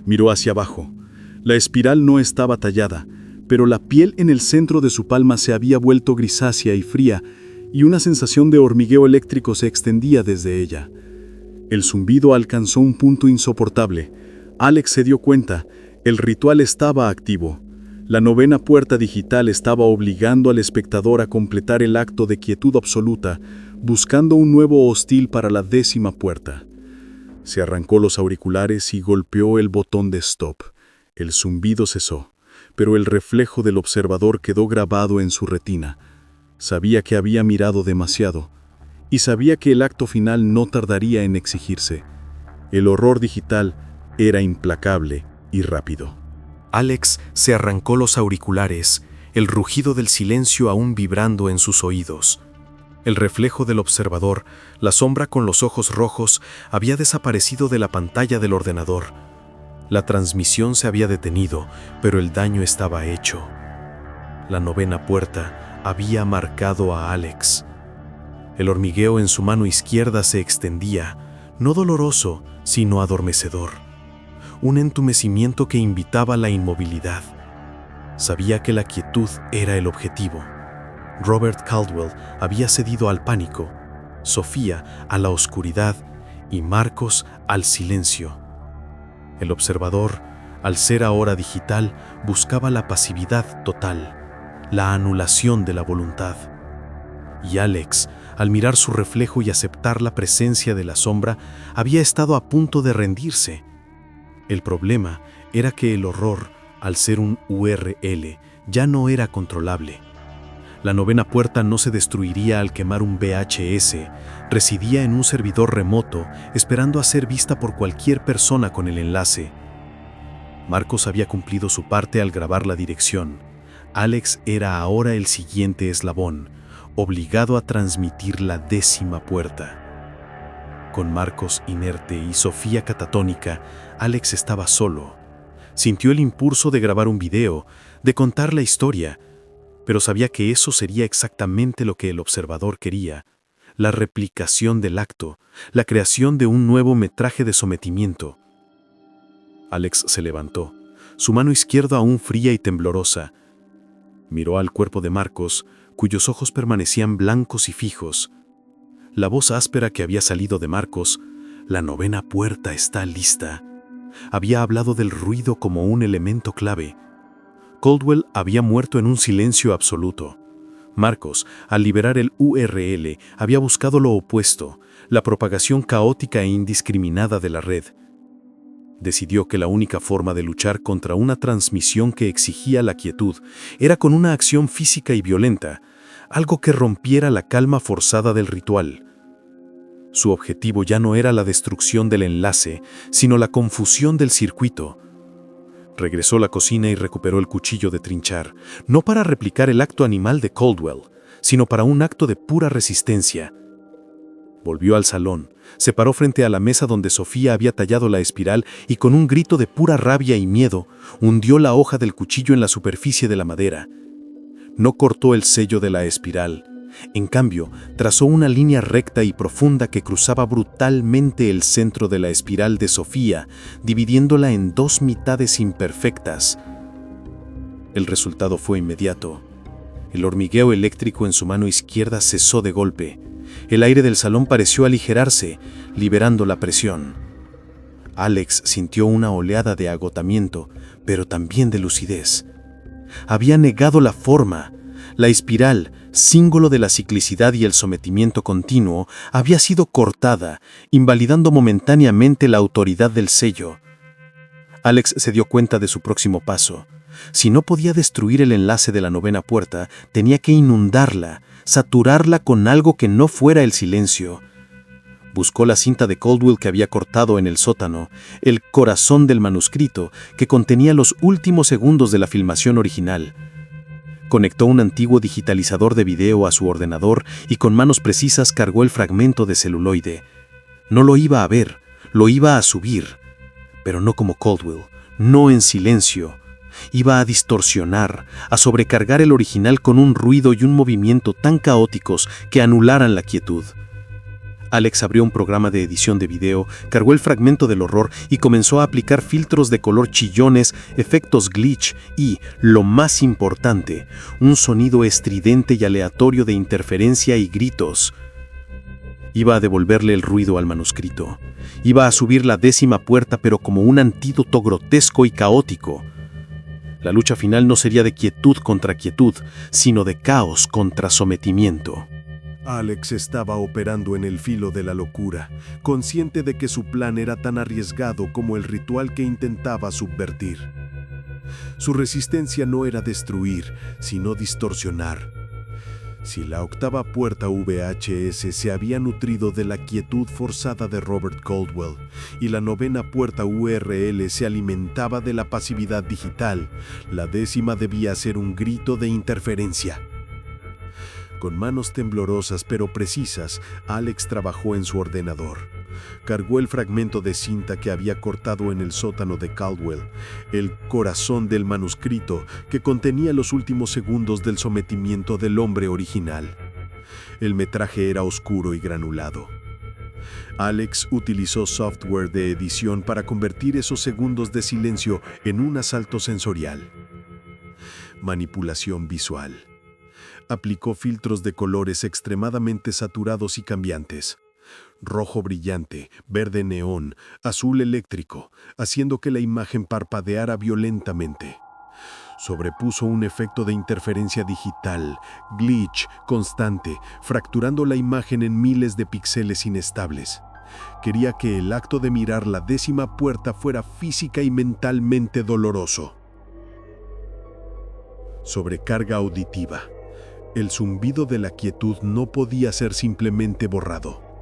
Miró hacia abajo. La espiral no estaba tallada, pero la piel en el centro de su palma se había vuelto grisácea y fría, y una sensación de hormigueo eléctrico se extendía desde ella. El zumbido alcanzó un punto insoportable. Alex se dio cuenta, el ritual estaba activo. La 9ª puerta digital estaba obligando al espectador a completar el acto de quietud absoluta, buscando un nuevo hostil para la 10ª puerta. Se arrancó los auriculares y golpeó el botón de stop. El zumbido cesó, pero el reflejo del observador quedó grabado en su retina. Sabía que había mirado demasiado, y sabía que el acto final no tardaría en exigirse. El horror digital era implacable y rápido. Alex se arrancó los auriculares, el rugido del silencio aún vibrando en sus oídos. El reflejo del observador, la sombra con los ojos rojos, había desaparecido de la pantalla del ordenador. La transmisión se había detenido, pero el daño estaba hecho. La 9ª puerta había marcado a Alex. El hormigueo en su mano izquierda se extendía, no doloroso, sino adormecedor. Un entumecimiento que invitaba a la inmovilidad. Sabía que la quietud era el objetivo. Robert Caldwell había cedido al pánico, Sofía a la oscuridad y Marcos al silencio. El observador, al ser ahora digital, buscaba la pasividad total, la anulación de la voluntad. Y Alex, al mirar su reflejo y aceptar la presencia de la sombra, había estado a punto de rendirse. El problema era que el horror, al ser un URL, ya no era controlable. La novena puerta no se destruiría al quemar un VHS, residía en un servidor remoto, esperando a ser vista por cualquier persona con el enlace. Marcos había cumplido su parte al grabar la dirección. Alex era ahora el siguiente eslabón, obligado a transmitir la 10ª puerta. Con Marcos inerte y Sofía catatónica, Alex estaba solo. Sintió el impulso de grabar un video, de contar la historia, pero sabía que eso sería exactamente lo que el observador quería: la replicación del acto, la creación de un nuevo metraje de sometimiento. Alex se levantó, su mano izquierda aún fría y temblorosa. Miró al cuerpo de Marcos, cuyos ojos permanecían blancos y fijos. La voz áspera que había salido de Marcos: «La novena puerta está lista», había hablado del ruido como un elemento clave. Caldwell había muerto en un silencio absoluto. Marcos, al liberar el URL, había buscado lo opuesto, la propagación caótica e indiscriminada de la red. Decidió que la única forma de luchar contra una transmisión que exigía la quietud era con una acción física y violenta, algo que rompiera la calma forzada del ritual. Su objetivo ya no era la destrucción del enlace, sino la confusión del circuito. Regresó a la cocina y recuperó el cuchillo de trinchar, no para replicar el acto animal de Caldwell, sino para un acto de pura resistencia. Volvió al salón, se paró frente a la mesa donde Sofía había tallado la espiral y con un grito de pura rabia y miedo, hundió la hoja del cuchillo en la superficie de la madera. No cortó el sello de la espiral. En cambio, trazó una línea recta y profunda que cruzaba brutalmente el centro de la espiral de Sofía, dividiéndola en 2 mitades imperfectas. El resultado fue inmediato. El hormigueo eléctrico en su mano izquierda cesó de golpe. El aire del salón pareció aligerarse, liberando la presión. Alex sintió una oleada de agotamiento, pero también de lucidez. Había negado la forma. La espiral, símbolo de la ciclicidad y el sometimiento continuo, había sido cortada, invalidando momentáneamente la autoridad del sello. Alex se dio cuenta de su próximo paso. Si no podía destruir el enlace de la novena puerta, tenía que inundarla, saturarla con algo que no fuera el silencio. Buscó la cinta de Caldwell que había cortado en el sótano, el corazón del manuscrito que contenía los últimos segundos de la filmación original. Conectó un antiguo digitalizador de video a su ordenador y con manos precisas cargó el fragmento de celuloide. No lo iba a ver, lo iba a subir, pero no como Caldwell, no en silencio. Iba a distorsionar, a sobrecargar el original con un ruido y un movimiento tan caóticos que anularan la quietud. Alex abrió un programa de edición de video, cargó el fragmento del horror y comenzó a aplicar filtros de color chillones, efectos glitch y, lo más importante, un sonido estridente y aleatorio de interferencia y gritos. Iba a devolverle el ruido al manuscrito. Iba a subir la 10ª puerta, pero como un antídoto grotesco y caótico. La lucha final no sería de quietud contra quietud, sino de caos contra sometimiento. Alex estaba operando en el filo de la locura, consciente de que su plan era tan arriesgado como el ritual que intentaba subvertir. Su resistencia no era destruir, sino distorsionar. Si la 8ª puerta VHS se había nutrido de la quietud forzada de Robert Caldwell y la 9ª puerta URL se alimentaba de la pasividad digital, la 10ª debía ser un grito de interferencia. Con manos temblorosas pero precisas, Alex trabajó en su ordenador. Cargó el fragmento de cinta que había cortado en el sótano de Caldwell, el corazón del manuscrito que contenía los últimos segundos del sometimiento del hombre original. El metraje era oscuro y granulado. Alex utilizó software de edición para convertir esos segundos de silencio en un asalto sensorial. Manipulación visual. Aplicó filtros de colores extremadamente saturados y cambiantes. Rojo brillante, verde neón, azul eléctrico, haciendo que la imagen parpadeara violentamente. Sobrepuso un efecto de interferencia digital, glitch constante, fracturando la imagen en miles de píxeles inestables. Quería que el acto de mirar la 10ª puerta fuera física y mentalmente doloroso. Sobrecarga auditiva. El zumbido de la quietud no podía ser simplemente borrado.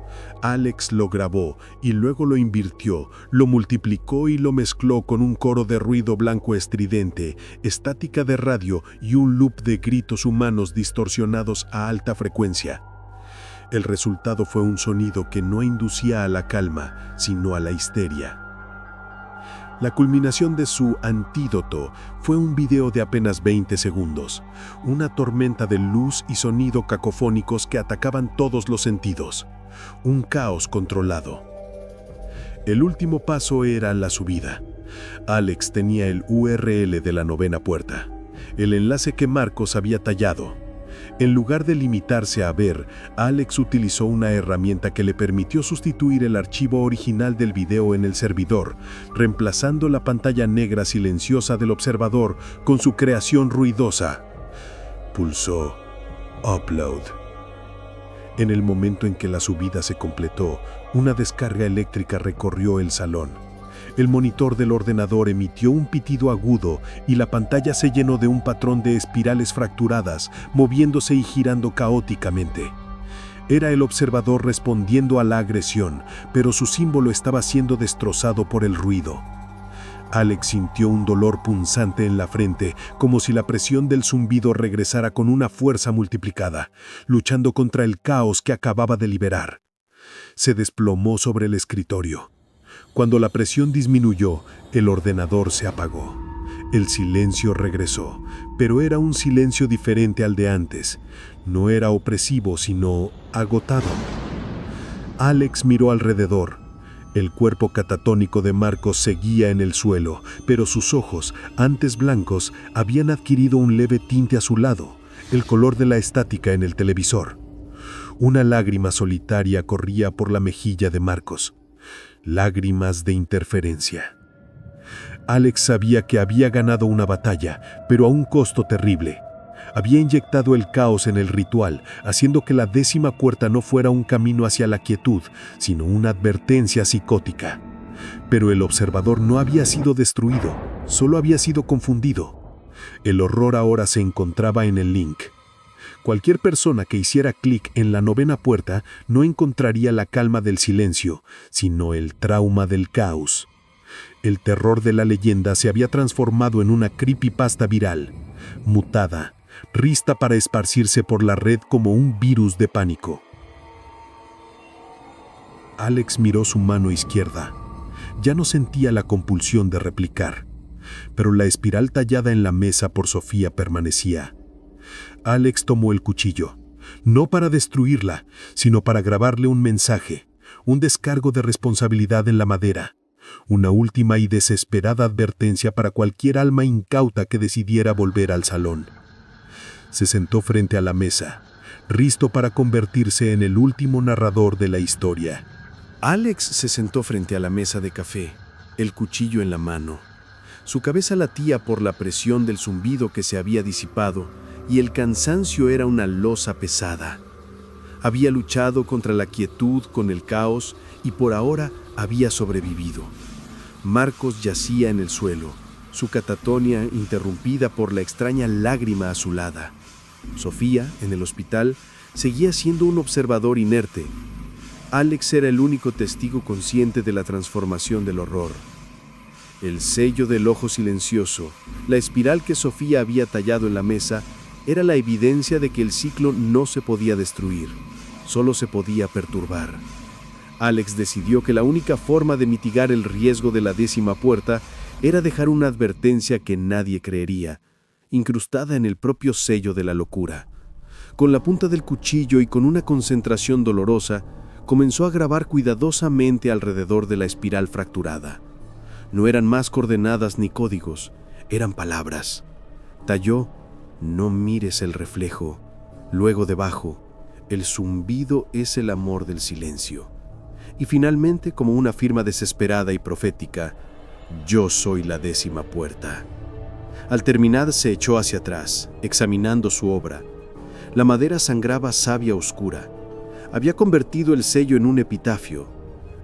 Alex lo grabó y luego lo invirtió, lo multiplicó y lo mezcló con un coro de ruido blanco estridente, estática de radio y un loop de gritos humanos distorsionados a alta frecuencia. El resultado fue un sonido que no inducía a la calma, sino a la histeria. La culminación de su antídoto fue un video de apenas 20 segundos, una tormenta de luz y sonido cacofónicos que atacaban todos los sentidos. Un caos controlado. El último paso era la subida. Alex tenía el URL de la 9ª puerta, el enlace que Marcos había tallado. En lugar de limitarse a ver, Alex utilizó una herramienta que le permitió sustituir el archivo original del video en el servidor, reemplazando la pantalla negra silenciosa del observador con su creación ruidosa. Pulsó Upload. En el momento en que la subida se completó, una descarga eléctrica recorrió el salón. El monitor del ordenador emitió un pitido agudo y la pantalla se llenó de un patrón de espirales fracturadas, moviéndose y girando caóticamente. Era el observador respondiendo a la agresión, pero su símbolo estaba siendo destrozado por el ruido. Alex sintió un dolor punzante en la frente, como si la presión del zumbido regresara con una fuerza multiplicada, luchando contra el caos que acababa de liberar. Se desplomó sobre el escritorio. Cuando la presión disminuyó, el ordenador se apagó. El silencio regresó, pero era un silencio diferente al de antes. No era opresivo, sino agotado. Alex miró alrededor. El cuerpo catatónico de Marcos seguía en el suelo, pero sus ojos, antes blancos, habían adquirido un leve tinte azulado, el color de la estática en el televisor. Una lágrima solitaria corría por la mejilla de Marcos. Lágrimas de interferencia. Alex sabía que había ganado una batalla, pero a un costo terrible. Había inyectado el caos en el ritual, haciendo que la 10ª puerta no fuera un camino hacia la quietud, sino una advertencia psicótica. Pero el observador no había sido destruido, solo había sido confundido. El horror ahora se encontraba en el link. Cualquier persona que hiciera clic en la 9ª puerta no encontraría la calma del silencio, sino el trauma del caos. El terror de la leyenda se había transformado en una creepypasta viral, mutada, lista para esparcirse por la red como un virus de pánico. Alex miró su mano izquierda. Ya no sentía la compulsión de replicar, pero la espiral tallada en la mesa por Sofía permanecía. Alex tomó el cuchillo, no para destruirla, sino para grabarle un mensaje, un descargo de responsabilidad en la madera, una última y desesperada advertencia para cualquier alma incauta que decidiera volver al salón. Se sentó frente a la mesa, listo para convertirse en el último narrador de la historia. Alex se sentó frente a la mesa de café, el cuchillo en la mano. Su cabeza latía por la presión del zumbido que se había disipado y el cansancio era una losa pesada. Había luchado contra la quietud con el caos y por ahora había sobrevivido. Marcos yacía en el suelo, su catatonia interrumpida por la extraña lágrima azulada. Sofía, en el hospital, seguía siendo un observador inerte. Alex era el único testigo consciente de la transformación del horror. El sello del ojo silencioso, la espiral que Sofía había tallado en la mesa, era la evidencia de que el ciclo no se podía destruir, solo se podía perturbar. Alex decidió que la única forma de mitigar el riesgo de la 10ª puerta era dejar una advertencia que nadie creería, incrustada en el propio sello de la locura. Con la punta del cuchillo y con una concentración dolorosa, comenzó a grabar cuidadosamente alrededor de la espiral fracturada. No eran más coordenadas ni códigos, eran palabras. Talló: no mires el reflejo. Luego debajo: el zumbido es el amor del silencio. Y finalmente, como una firma desesperada y profética: yo soy la 10ª puerta. Al terminar se echó hacia atrás, examinando su obra. La madera sangraba savia oscura. Había convertido el sello en un epitafio.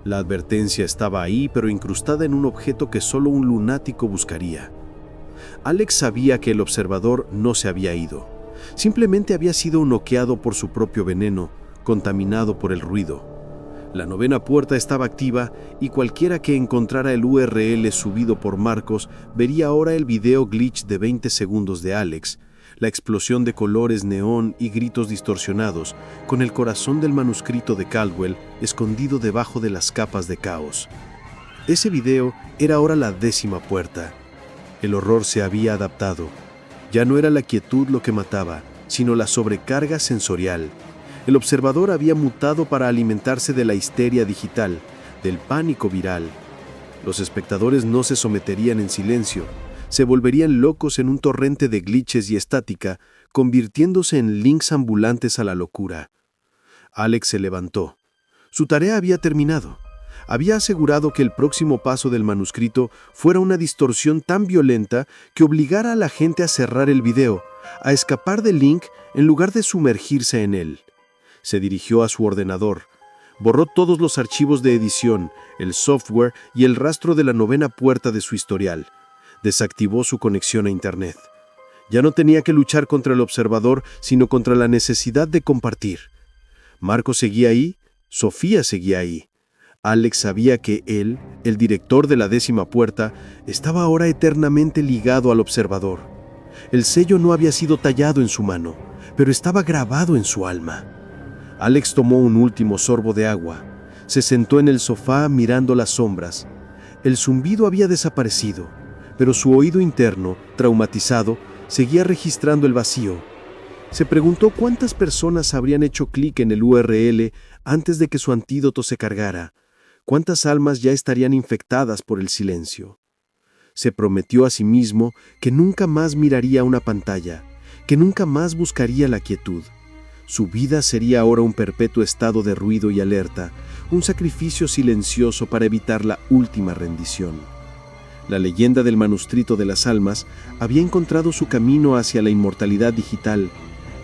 La advertencia estaba ahí, pero incrustada en un objeto que solo un lunático buscaría. Alex sabía que el observador no se había ido. Simplemente había sido noqueado por su propio veneno, contaminado por el ruido. La 9ª puerta estaba activa y cualquiera que encontrara el URL subido por Marcos vería ahora el video glitch de 20 segundos de Alex, la explosión de colores neón y gritos distorsionados, con el corazón del manuscrito de Caldwell escondido debajo de las capas de caos. Ese video era ahora la 10ª puerta. El horror se había adaptado. Ya no era la quietud lo que mataba, sino la sobrecarga sensorial. El observador había mutado para alimentarse de la histeria digital, del pánico viral. Los espectadores no se someterían en silencio, se volverían locos en un torrente de glitches y estática, convirtiéndose en links ambulantes a la locura. Alex se levantó. Su tarea había terminado. Había asegurado que el próximo paso del manuscrito fuera una distorsión tan violenta que obligara a la gente a cerrar el video, a escapar del link en lugar de sumergirse en él. Se dirigió a su ordenador. Borró todos los archivos de edición, el software y el rastro de la 9ª puerta de su historial. Desactivó su conexión a Internet. Ya no tenía que luchar contra el observador, sino contra la necesidad de compartir. Marcos seguía ahí, Sofía seguía ahí. Alex sabía que él, el director de la 10ª puerta, estaba ahora eternamente ligado al observador. El sello no había sido tallado en su mano, pero estaba grabado en su alma. Alex tomó un último sorbo de agua. Se sentó en el sofá mirando las sombras. El zumbido había desaparecido, pero su oído interno, traumatizado, seguía registrando el vacío. Se preguntó cuántas personas habrían hecho clic en el URL antes de que su antídoto se cargara. ¿Cuántas almas ya estarían infectadas por el silencio? Se prometió a sí mismo que nunca más miraría una pantalla, que nunca más buscaría la quietud. Su vida sería ahora un perpetuo estado de ruido y alerta, un sacrificio silencioso para evitar la última rendición. La leyenda del manuscrito de las almas había encontrado su camino hacia la inmortalidad digital,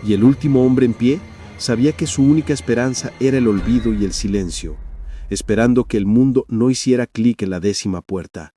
y el último hombre en pie sabía que su única esperanza era el olvido y el silencio, esperando que el mundo no hiciera clic en la 10ª puerta,